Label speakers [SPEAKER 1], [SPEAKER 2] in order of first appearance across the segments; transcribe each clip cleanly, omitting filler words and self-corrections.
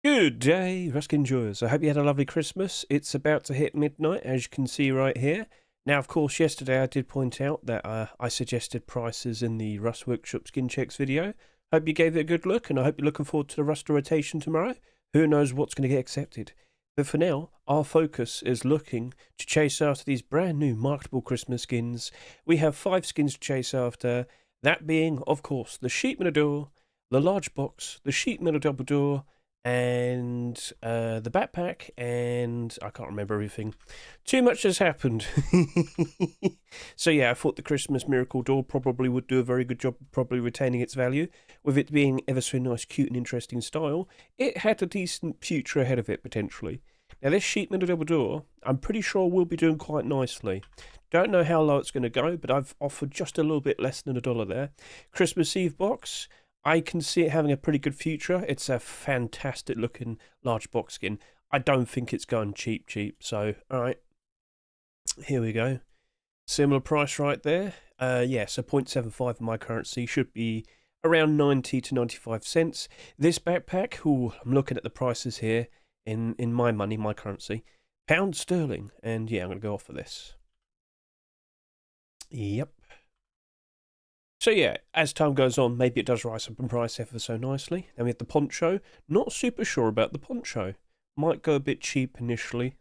[SPEAKER 1] Good day, Rusk enjoyers. I hope you had a lovely Christmas. It's about to hit midnight, as you can see right here. Now, of course, yesterday I did point out that I suggested prices in the Rust Workshop skin checks video. Hope you gave it a good look, and I hope you're looking forward to the Rust rotation tomorrow. Who knows what's going to get accepted. But for now, our focus is looking to chase after these brand new marketable Christmas skins. We have 5 skins to chase after, that being, of course, the Sheep Mirador, the Large Box, the Sheep Middle Double Door, and the backpack, and I can't remember everything. Too much has happened. So yeah, I thought the Christmas Miracle Door probably would do a very good job of probably retaining its value. With it being ever so nice, cute and interesting style, it had a decent future ahead of it potentially. Now this Sheep Middle Double Door, I'm pretty sure will be doing quite nicely. Don't know how low it's going to go, but I've offered just a little bit less than $1 there. Christmas Eve box, I can see it having a pretty good future. It's a fantastic looking large box skin. I don't think it's going cheap. So, alright. Here we go. Similar price right there. Yeah, so 0.75 in my currency should be around 90 to 95 cents. This backpack, I'm looking at the prices here in my money, my currency. Pound sterling. And yeah, I'm going to go off for this. Yep. So yeah, as time goes on, maybe it does rise up in price ever so nicely. Then we have the poncho. Not super sure about the poncho. Might go a bit cheap initially.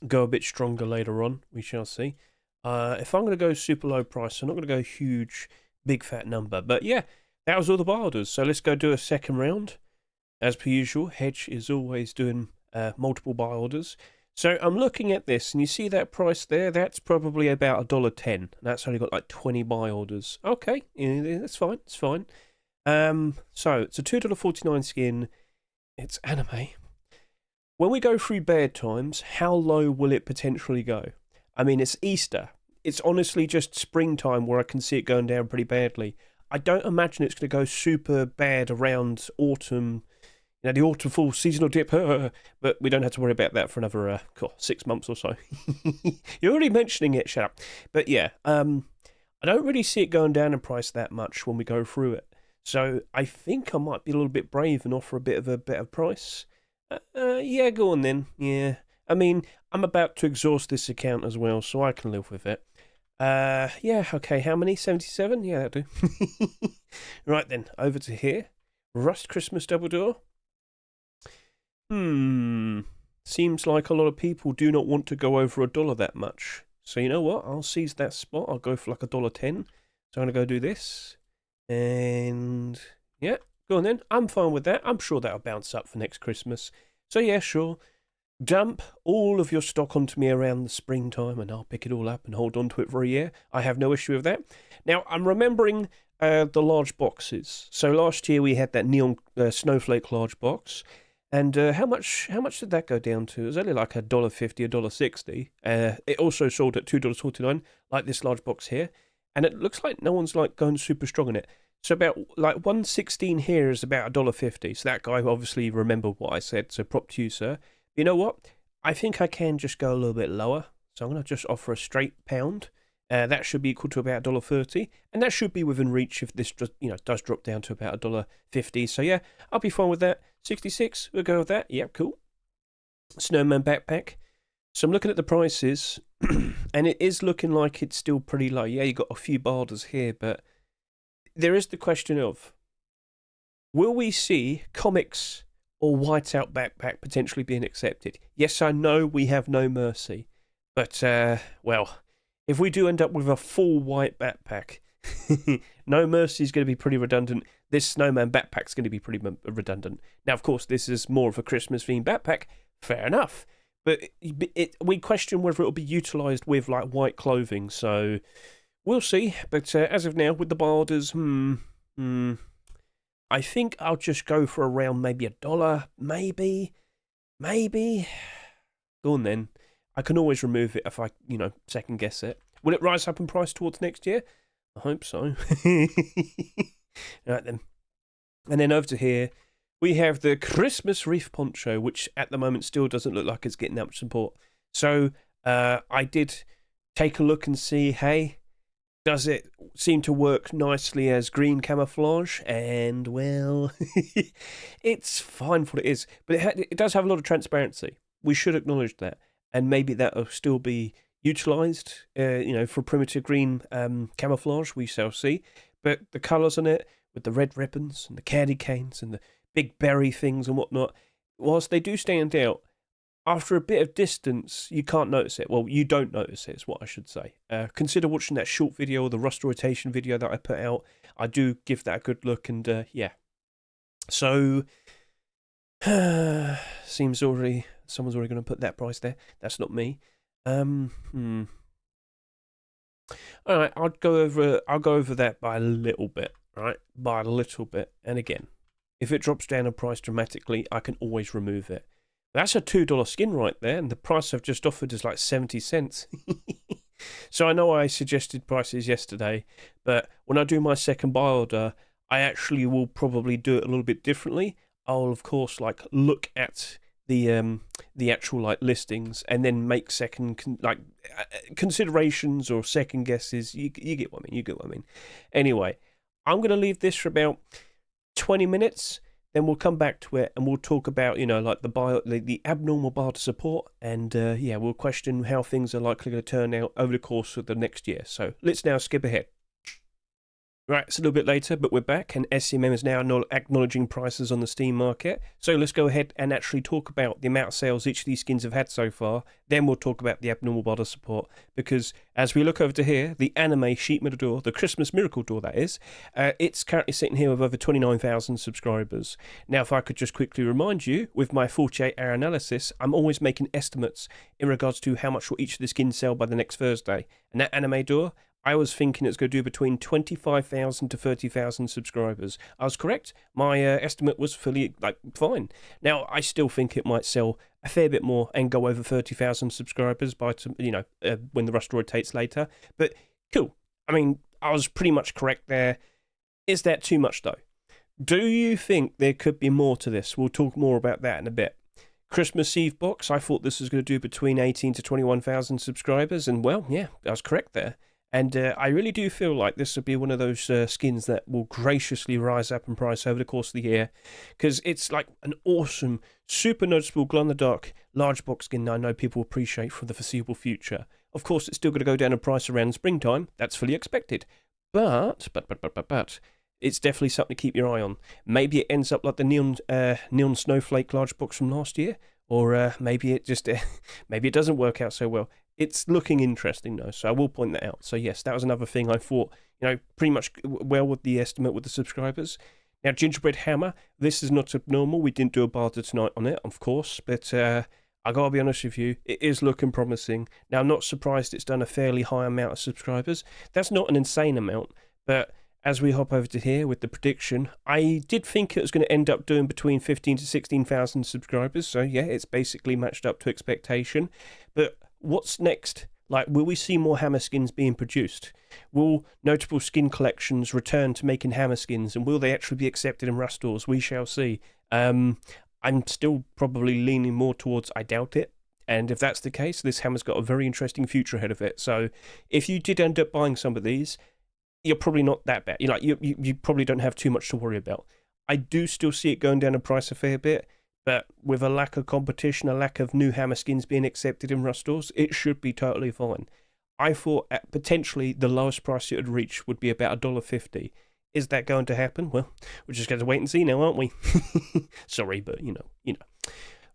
[SPEAKER 1] Go a bit stronger later on. We shall see. If I'm going to go super low price, I'm not going to go huge, big fat number. But yeah, that was all the buy orders. So let's go do a second round. As per usual, Hedge is always doing multiple buy orders. So I'm looking at this, and you see that price there? That's probably about $1.10. That's only got like 20 buy orders. Okay, yeah, that's fine. It's fine. So it's a $2.49 skin. It's anime. When we go through bad times, how low will it potentially go? I mean, it's Easter. It's honestly just springtime where I can see it going down pretty badly. I don't imagine it's going to go super bad around autumn. You know, the autumn fall seasonal dip, but we don't have to worry about that for another 6 months or so. You're already mentioning it, shut up. But yeah, I don't really see it going down in price that much when we go through it. So I think I might be a little bit brave and offer a bit of a better price. Yeah, go on then. Yeah. I mean, I'm about to exhaust this account as well, so I can live with it. Yeah, okay, how many? 77? Yeah, that'll do. Right then, over to here. Rust Christmas Double Door. Seems like a lot of people do not want to go over $1 that much. So you know what? I'll seize that spot. I'll go for like $1.10. So I'm going to go do this. And yeah, go on then. I'm fine with that. I'm sure that'll bounce up for next Christmas. So yeah, sure. Dump all of your stock onto me around the springtime and I'll pick it all up and hold on to it for a year. I have no issue with that. Now, I'm remembering the large boxes. So last year we had that neon snowflake large box. And how much did that go down to? It was only like $1.50, $1.60. It also sold at $2.49, like this large box here. And it looks like no one's like going super strong in it. So about like 116 here is about $1.50. So that guy obviously remembered what I said. So prop to you, sir. You know what? I think I can just go a little bit lower. So I'm going to just offer a straight pound. That should be equal to about $1.30. And that should be within reach if this just, does drop down to about $1.50. So yeah, I'll be fine with that. 66, we'll go with that. Yep, cool. Snowman backpack. So I'm looking at the prices, and it is looking like it's still pretty low. Yeah, you got a few borders here, but there is the question of, will we see comics or Whiteout backpack potentially being accepted? Yes, I know we have no mercy, but, well, if we do end up with a full white backpack, no mercy is going to be pretty redundant. This snowman backpack is going to be pretty redundant. Now, of course, this is more of a Christmas-themed backpack. Fair enough. But we question whether it will be utilised with, like, white clothing. So, we'll see. But as of now, with the borders, I think I'll just go for around maybe $1. Maybe. Go on, then. I can always remove it if I, second guess it. Will it rise up in price towards next year? I hope so. Right then. And then over to here, we have the Christmas Reef Poncho, which at the moment still doesn't look like it's getting that much support. So I did take a look and see, hey, Does it seem to work nicely as green camouflage? And, well, it's fine for what it is. But it does have a lot of transparency. We should acknowledge that. And maybe that'll still be utilised, for primitive green camouflage, we shall see. But the colours on it, with the red ribbons and the candy canes and the big berry things and whatnot, whilst they do stand out, after a bit of distance, you can't notice it. Well, you don't notice it, is what I should say. Consider watching that short video, the rust rotation video that I put out. I do give that a good look, and yeah. So, seems someone's already going to put that price there. That's not me. All right, I'll go over that by a little bit, right? By a little bit. And again, if it drops down in price dramatically, I can always remove it. That's a $2 skin right there, and the price I've just offered is like 70 cents. So I know I suggested prices yesterday, but when I do my second buy order, I actually will probably do it a little bit differently. I'll of course look at the actual listings and then make considerations or second guesses. You get what I mean. You get what I mean. Anyway, I'm gonna leave this for about 20 minutes. Then we'll come back to it and we'll talk about, the abnormal barter support, and we'll question how things are likely going to turn out over the course of the next year. So let's now skip ahead. Right, it's a little bit later, but we're back, and SCMM is now acknowledging prices on the Steam market. So let's go ahead and actually talk about the amount of sales each of these skins have had so far. Then we'll talk about the abnormal barter support, because as we look over to here, the anime sheet metal door, the Christmas miracle door that is, it's currently sitting here with over 29,000 subscribers. Now, if I could just quickly remind you, with my 48-hour analysis, I'm always making estimates in regards to how much will each of the skins sell by the next Thursday. And that anime door, I was thinking it's going to do between 25,000 to 30,000 subscribers. I was correct. My estimate was fully fine. Now, I still think it might sell a fair bit more and go over 30,000 subscribers by when the rust rotates later. But cool. I mean, I was pretty much correct there. Is that too much though? Do you think there could be more to this? We'll talk more about that in a bit. Christmas Eve box, I thought this was going to do between 18 to 21,000 subscribers, and well, yeah, I was correct there. And I really do feel like this would be one of those skins that will graciously rise up in price over the course of the year, because it's like an awesome, super noticeable glow-in-the-dark large box skin that I know people appreciate for the foreseeable future. Of course, it's still going to go down in price around springtime. That's fully expected. But, it's definitely something to keep your eye on. Maybe it ends up like the neon snowflake large box from last year, or maybe it just maybe it doesn't work out so well. It's looking interesting though, so I will point that out. So yes, that was another thing I thought, pretty much well with the estimate with the subscribers. Now, gingerbread hammer, this is not abnormal. We didn't do a barter tonight on it, of course, but I gotta be honest with you, it is looking promising. Now, I'm not surprised it's done a fairly high amount of subscribers. That's not an insane amount, but as we hop over to here with the prediction, I did think it was going to end up doing between 15 to 16,000 subscribers. So yeah, it's basically matched up to expectation. But what's next? Will we see more hammer skins being produced? Will notable skin collections return to making hammer skins, and will they actually be accepted in Rust stores? We shall see. I'm still probably leaning more towards I doubt it. And if that's the case, this hammer's got a very interesting future ahead of it. So if you did end up buying some of these, you're probably not that bad. You probably don't have too much to worry about. I do still see it going down in price a fair bit, but with a lack of competition, a lack of new hammer skins being accepted in Rust stores, it should be totally fine. I thought at potentially the lowest price it would reach would be about $1.50. Is that going to happen? Well, we're just going to wait and see now, aren't we? Sorry, but you know.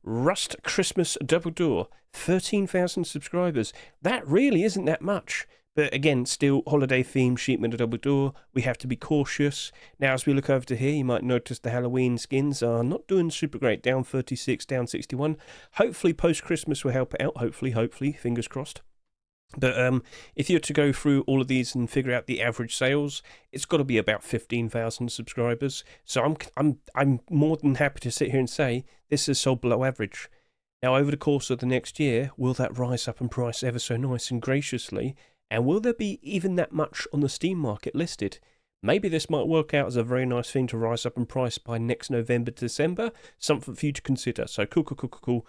[SPEAKER 1] Rust Christmas Double Door, 13,000 subscribers. That really isn't that much. But again, still holiday themed sheet metal double door. We have to be cautious. Now, as we look over to here, you might notice the Halloween skins are not doing super great. Down 36, down 61. Hopefully, post-Christmas will help it out. Hopefully, fingers crossed. But if you're to go through all of these and figure out the average sales, it's got to be about 15,000 subscribers. So I'm more than happy to sit here and say this is sold below average. Now, over the course of the next year, will that rise up in price ever so nice and graciously? And will there be even that much on the Steam market listed? Maybe this might work out as a very nice thing to rise up in price by next November, December. Something for you to consider. So cool.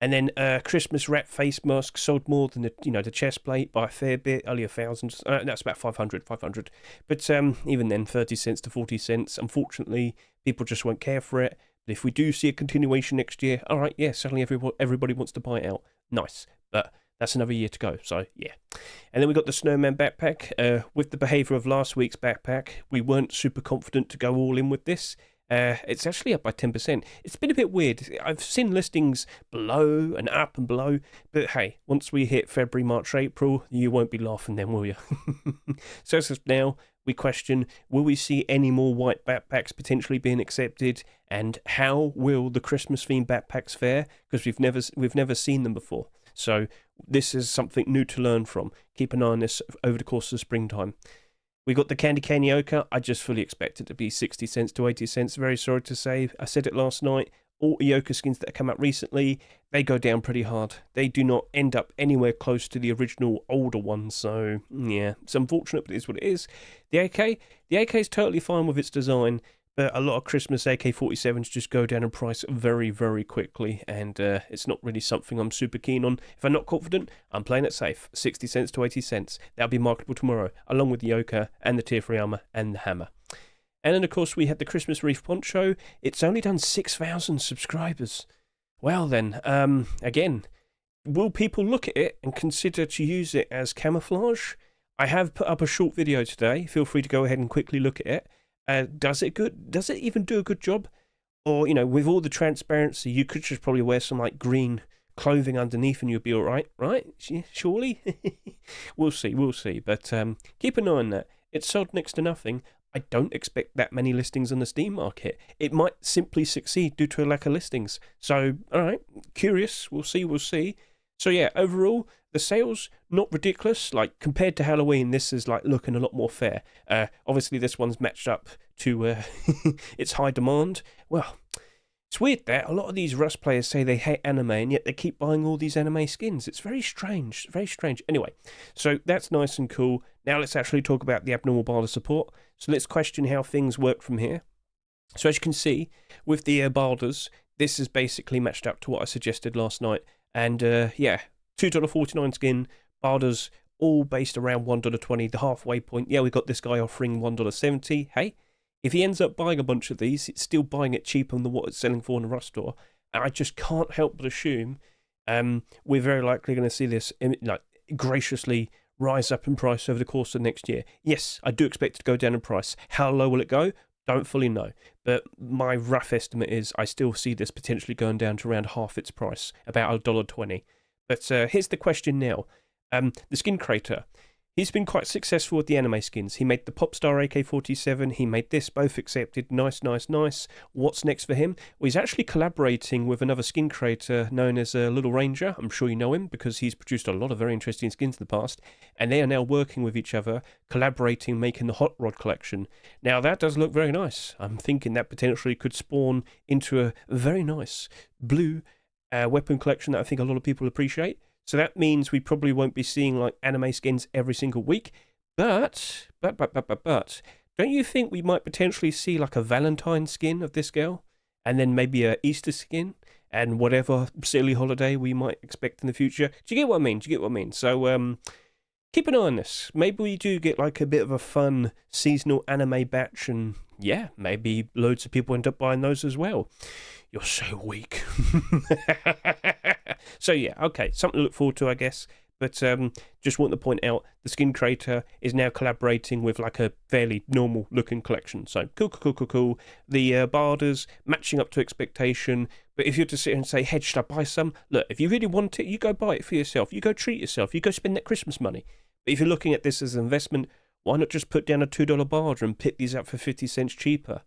[SPEAKER 1] And then Christmas wrap face mask sold more than the chest plate by a fair bit, only 1,000. That's about 500. But even then, 30 cents to 40 cents. Unfortunately, people just won't care for it. But if we do see a continuation next year, all right, yeah, suddenly everybody wants to buy it out. Nice, but that's another year to go. So yeah. And then we got the snowman backpack. With the behaviour of last week's backpack, we weren't super confident to go all in with this. It's actually up by 10%. It's been a bit weird. I've seen listings below and up and below, but hey, once we hit February, March, April, you won't be laughing then, will you? So as of now, we question, will we see any more white backpacks potentially being accepted, and how will the Christmas themed backpacks fare? Because we've never seen them before. So this is something new to learn from. Keep an eye on this over the course of springtime. We got the candy cane yoker. I just fully expect it to be 60 cents to 80 cents. Very sorry to say. I said it last night. All yoker skins that have come out recently, they go down pretty hard. They do not end up anywhere close to the original older ones. So, yeah, it's unfortunate, but it is what it is. The AK is totally fine with its design, but a lot of Christmas AK-47s just go down in price very, very quickly, and it's not really something I'm super keen on. If I'm not confident, I'm playing it safe. 60 cents to 80 cents. That'll be marketable tomorrow, along with the yoker and the tier 3 armor and the hammer. And then, of course, we had the Christmas Reef Poncho. It's only done 6,000 subscribers. Well then, again, will people look at it and consider to use it as camouflage? I have put up a short video today. Feel free to go ahead and quickly look at it. Does it even do a good job? Or, with all the transparency, you could just probably wear some like green clothing underneath and you'll be all right, right? Surely? We'll see. But keep an eye on that. It's sold next to nothing. I don't expect that many listings on the Steam market. It might simply succeed due to a lack of listings. So, all right, curious. We'll see. So yeah, overall, the sales, not ridiculous. Like, compared to Halloween, this is like looking a lot more fair. Obviously, this one's matched up to its high demand. Well, it's weird that a lot of these Rust players say they hate anime, and yet they keep buying all these anime skins. It's very strange. Anyway, so that's nice and cool. Now let's actually talk about the abnormal barter support. So let's question how things work from here. So as you can see, with the barders, this is basically matched up to what I suggested last night. And yeah, $2.49 skin, barders all based around $1.20, the halfway point. Yeah, we got this guy offering $1.70. Hey, if he ends up buying a bunch of these, it's still buying it cheaper than what it's selling for in a Rust store. And I just can't help but assume we're very likely going to see this like graciously rise up in price over the course of next year. Yes, I do expect it to go down in price. How low will it go? Don't fully know. But my rough estimate is I still see this potentially going down to around half its price, about $1.20. But here's the question now. The skin creator, he's been quite successful with the anime skins. He made the Popstar AK-47. He made this, both accepted. Nice. What's next for him? Well, he's actually collaborating with another skin creator known as Little Ranger. I'm sure you know him because he's produced a lot of very interesting skins in the past. And they are now working with each other, collaborating, making the Hot Rod collection. Now, that does look very nice. I'm thinking that potentially could spawn into a very nice blue weapon collection that I think a lot of people appreciate. So that means we probably won't be seeing like anime skins every single week. But, don't you think we might potentially see like a Valentine skin of this girl? And then maybe a Easter skin? And whatever silly holiday we might expect in the future? Do you get what I mean? So, keep an eye on this. Maybe we do get like a bit of a fun seasonal anime batch. And yeah, maybe loads of people end up buying those as well. You're so weak. So yeah, okay, something to look forward to, I guess. But just want to point out, the skin creator is now collaborating with like a fairly normal looking collection. So cool. The barders matching up to expectation. But if you're to sit here and say, Hedge, should I buy some? Look, if you really want it, you go buy it for yourself. You go treat yourself. You go spend that Christmas money. But if you're looking at this as an investment, why not just put down a $2 barter and pick these up for 50 cents cheaper?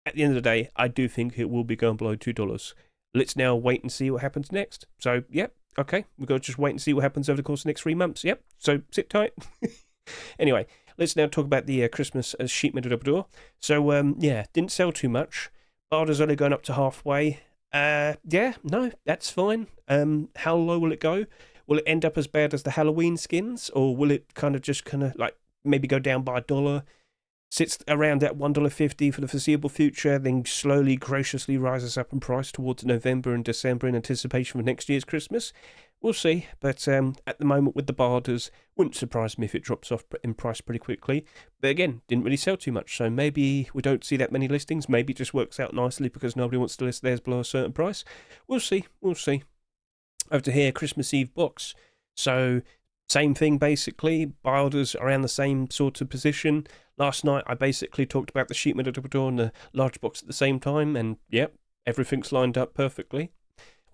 [SPEAKER 1] At the end of the day, I do think it will be going below $2. Let's now wait and see what happens next. So, yep, okay, we've got to just wait and see what happens over the course of the next 3 months. Yep, so sit tight. Anyway, let's now talk about the Christmas sheet metal door. So, yeah, didn't sell too much. Barter's only going up to halfway. Yeah, no, that's fine. How low will it go? Will it end up as bad as the Halloween skins? Or will it kind of like maybe go down by $1? sits around at $1.50 for the foreseeable future, then slowly, graciously rises up in price towards November and December in anticipation for next year's Christmas. We'll see, but at the moment with the barders, wouldn't surprise me if it drops off in price pretty quickly. But again, didn't really sell too much, so maybe we don't see that many listings. Maybe it just works out nicely because nobody wants to list theirs below a certain price. We'll see. Over to here, Christmas Eve box. So same thing basically, barders around the same sort of position. Last night I basically talked about the sheet metal door and the large box at the same time, and yep, everything's lined up perfectly.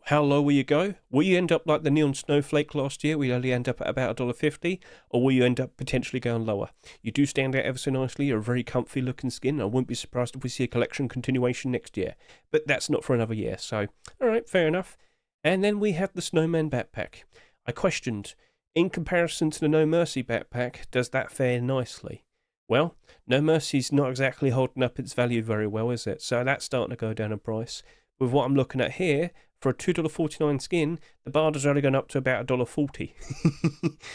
[SPEAKER 1] How low will you go? Will you end up like the Neon Snowflake last year? Will you only end up at about $1.50? Or will you end up potentially going lower? You do stand out ever so nicely. You're a very comfy looking skin. I wouldn't be surprised if we see a collection continuation next year. But that's not for another year. So, alright, fair enough. And then we have the Snowman backpack. I questioned, in comparison to the No Mercy backpack, does that fare nicely? Well, No Mercy's not exactly holding up its value very well, is it? So that's starting to go down in price. With what I'm looking at here, for a $2.49 skin, the barter's only gone up to about $1.40.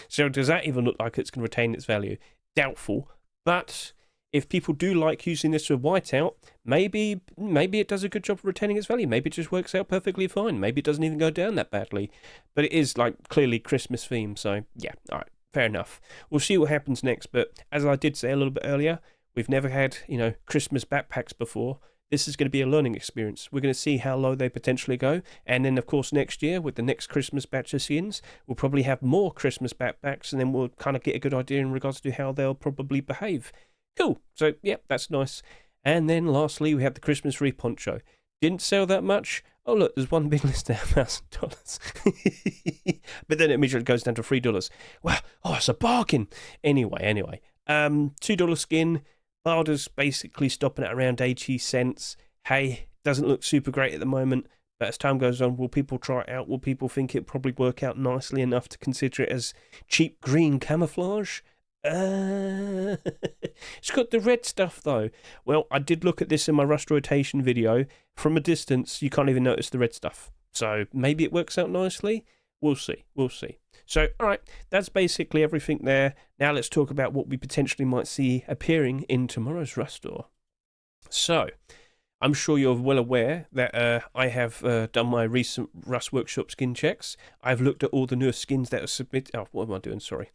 [SPEAKER 1] So does that even look like it's going to retain its value? Doubtful. But if people do like using this with Whiteout, maybe it does a good job of retaining its value. Maybe it just works out perfectly fine. Maybe it doesn't even go down that badly. But it is like clearly Christmas themed. So yeah, all right, fair enough. We'll see what happens next. But as I did say a little bit earlier, we've never had, Christmas backpacks before. This is going to be a learning experience. We're going to see how low they potentially go. And then, of course, next year, with the next Christmas batch of skins, we'll probably have more Christmas backpacks, and then we'll kind of get a good idea in regards to how they'll probably behave. Cool. So, yeah, that's nice. And then, lastly, we have the Christmas wreath poncho. Didn't sell that much. Oh, look, there's one big list at $1,000. But then it immediately goes down to $3. Wow. Oh, it's a bargain. Anyway. $2 skin. Barter's basically stopping at around 80 cents. Hey, doesn't look super great at the moment, but as time goes on, will people try it out? Will people think it'll probably work out nicely enough to consider it as cheap green camouflage? It's got the red stuff though. Well, I did look at this in my rust rotation video. From a distance, you can't even notice the red stuff. So maybe it works out nicely. We'll see. So, all right, that's basically everything there. Now let's talk about what we potentially might see appearing in tomorrow's Rust store. So, I'm sure you're well aware that I have done my recent Rust Workshop skin checks. I've looked at all the newest skins that are submitted. Oh, what am I doing? Sorry.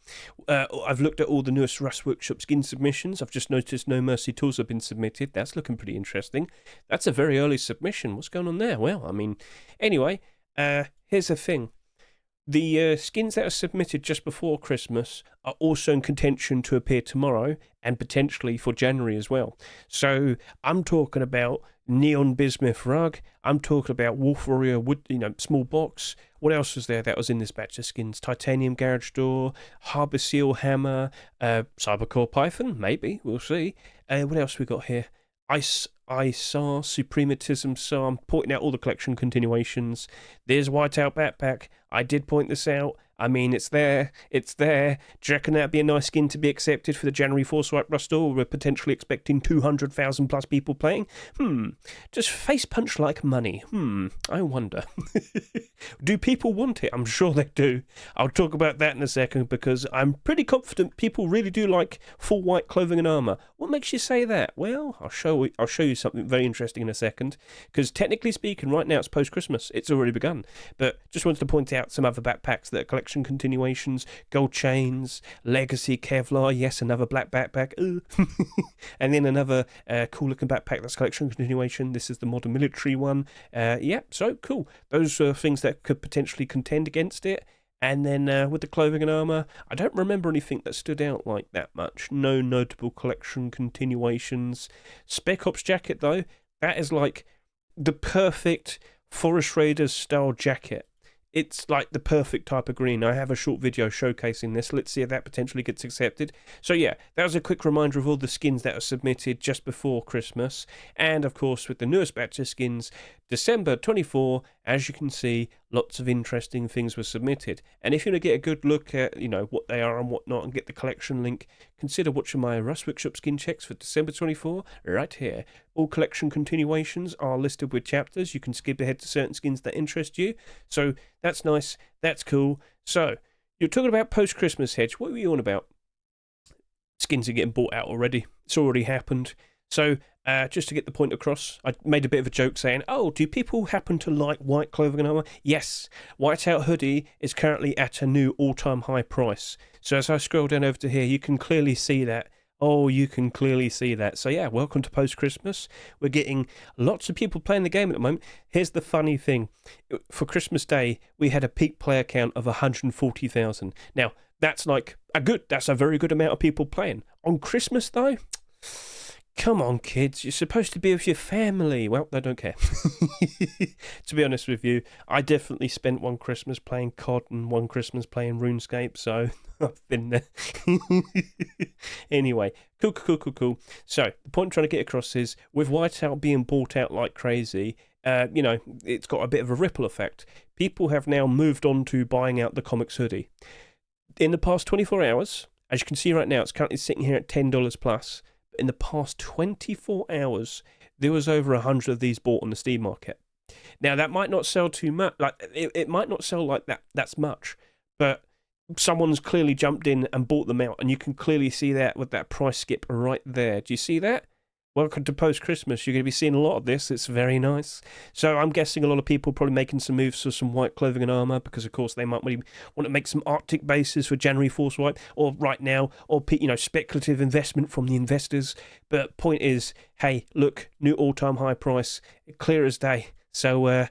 [SPEAKER 1] I've looked at all the newest Rust Workshop skin submissions. I've just noticed No Mercy tools have been submitted. That's looking pretty interesting. That's a very early submission. What's going on there? Well, anyway, here's the thing. The skins that are submitted just before Christmas are also in contention to appear tomorrow and potentially for January as well. So I'm talking about Neon Bismuth Rug. I'm talking about Wolf Warrior Wood, small box. What else was there that was in this batch of skins? Titanium Garage Door, Harbour Seal Hammer, Cybercore Python, maybe. We'll see. What else we got here? I saw Suprematism, so I'm pointing out all the collection continuations. There's Whiteout Backpack. I did point this out. It's there. Do you reckon that'd be a nice skin to be accepted for the January Foresight Rust store? We're potentially expecting 200,000 plus people playing. Just face punch like money. I wonder. Do people want it? I'm sure they do. I'll talk about that in a second because I'm pretty confident people really do like full white clothing and armor. What makes you say that? Well, I'll show you something very interesting in a second. Because technically speaking, right now it's post-Christmas. It's already begun. But just wanted to point out some other backpacks that are collection continuations, gold chains, legacy Kevlar, yes, another black backpack, and then another cool looking backpack that's collection continuation. This is the modern military one. So cool. Those are things that could potentially contend against it. And then with the clothing and armor, I don't remember anything that stood out like that much. No notable collection continuations. Spec Ops jacket though, that is like the perfect Forest Raiders style jacket. It's like the perfect type of green. I have a short video showcasing this. Let's see if that potentially gets accepted. So yeah, that was a quick reminder of all the skins that are submitted just before Christmas. And of course, with the newest batch of skins, December 24, as you can see, lots of interesting things were submitted. And if you want to get a good look at, what they are and whatnot and get the collection link, consider watching my Rust Workshop skin checks for December 24 right here. All collection continuations are listed with chapters. You can skip ahead to certain skins that interest you. So that's nice. That's cool. So you're talking about post-Christmas, Hedge. What were you on about? Skins are getting bought out already. It's already happened. So just to get the point across, I made a bit of a joke saying, oh, do people happen to like white clothing and armour? Yes, Whiteout hoodie is currently at a new all-time high price. So as I scroll down over to here, you can clearly see that. Oh, you can clearly see that. So yeah, welcome to Post-Chrismas. We're getting lots of people playing the game at the moment. Here's the funny thing. For Christmas Day, we had a peak player count of 140,000. Now, that's a very good amount of people playing. On Christmas, though, come on, kids. You're supposed to be with your family. Well, they don't care. To be honest with you, I definitely spent one Christmas playing COD and one Christmas playing RuneScape, so I've been there. Anyway, cool. So, the point I'm trying to get across is, with Whiteout being bought out like crazy, it's got a bit of a ripple effect. People have now moved on to buying out the comics hoodie. In the past 24 hours, as you can see right now, it's currently sitting here at $10 plus. In the past 24 hours, there was over 100 of these bought on the Steam market. Now, that might not sell too much. It might not sell like that. That's much. But someone's clearly jumped in and bought them out. And you can clearly see that with that price skip right there. Do you see that? Welcome to Post-Christmas. You're going to be seeing a lot of this. It's very nice. So I'm guessing a lot of people probably making some moves for some white clothing and armour because, of course, they might want to make some Arctic bases for January Force Wipe or right now, or, speculative investment from the investors. But point is, hey, look, new all-time high price, clear as day. So,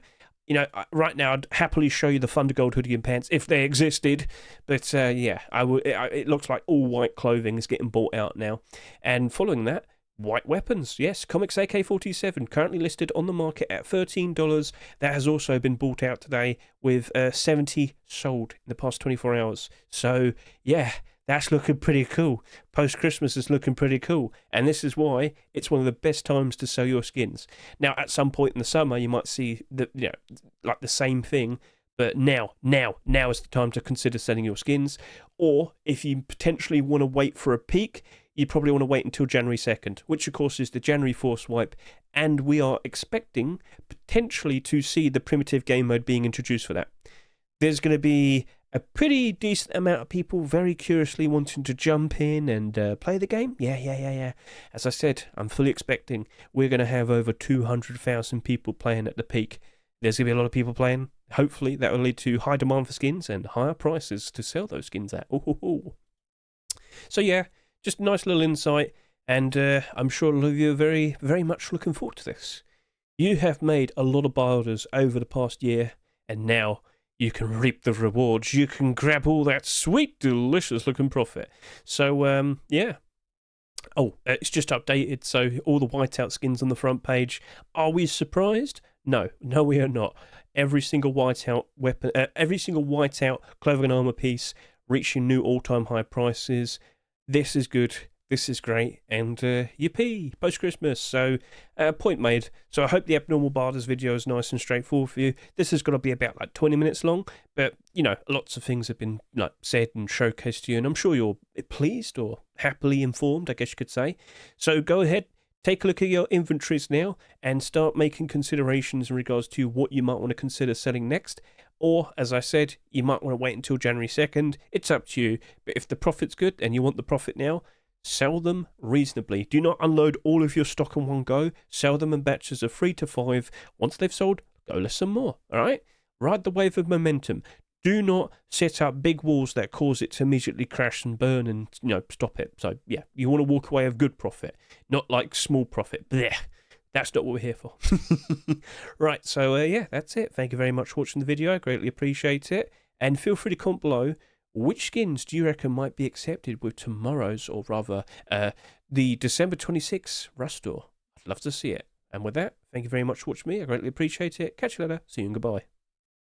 [SPEAKER 1] right now I'd happily show you the Thunder Gold hoodie and pants if they existed. But, it looks like all white clothing is getting bought out now. And following that, white weapons, yes, Comics AK-47, currently listed on the market at $13. That has also been bought out today with 70 sold in the past 24 hours. So, yeah, that's looking pretty cool. Post-Christmas is looking pretty cool. And this is why it's one of the best times to sell your skins. Now, at some point in the summer, you might see the same thing. But now is the time to consider selling your skins. Or if you potentially want to wait for a peak, you probably want to wait until January 2nd, which of course is the January Force Wipe, and we are expecting potentially to see the primitive game mode being introduced for that. There's going to be a pretty decent amount of people very curiously wanting to jump in and play the game. Yeah. As I said, I'm fully expecting we're going to have over 200,000 people playing at the peak. There's going to be a lot of people playing. Hopefully that will lead to high demand for skins and higher prices to sell those skins at. Ooh. So yeah, just a nice little insight, and I'm sure a lot of you are very, very much looking forward to this. You have made a lot of buy orders over the past year, and now you can reap the rewards. You can grab all that sweet, delicious-looking profit. So, yeah. Oh, it's just updated, so all the Whiteout skins on the front page. Are we surprised? No, we are not. Every single Whiteout weapon, every single Whiteout clothing and armor piece reaching new all-time high prices. This is good. This is great. And yippee, post-Christmas. So, point made. So I hope the Abnormal Barders video is nice and straightforward for you. This has got to be about 20 minutes long. But, lots of things have been said and showcased to you. And I'm sure you're pleased or happily informed, I guess you could say. So go ahead. Take a look at your inventories now and start making considerations in regards to what you might want to consider selling next. Or, as I said, you might want to wait until January 2nd. It's up to you. But if the profit's good and you want the profit now, sell them reasonably. Do not unload all of your stock in one go. Sell them in batches of 3 to 5. Once they've sold, go list some more. All right? Ride the wave of momentum. Do not set up big walls that cause it to immediately crash and burn and, stop it. So, yeah, you want to walk away with good profit, not like small profit. Blech. That's not what we're here for. Right, so, yeah, that's it. Thank you very much for watching the video. I greatly appreciate it. And feel free to comment below, which skins do you reckon might be accepted with tomorrow's, or rather, the December 26th Rust Store? I'd love to see it. And with that, thank you very much for watching me. I greatly appreciate it. Catch you later. See you and goodbye.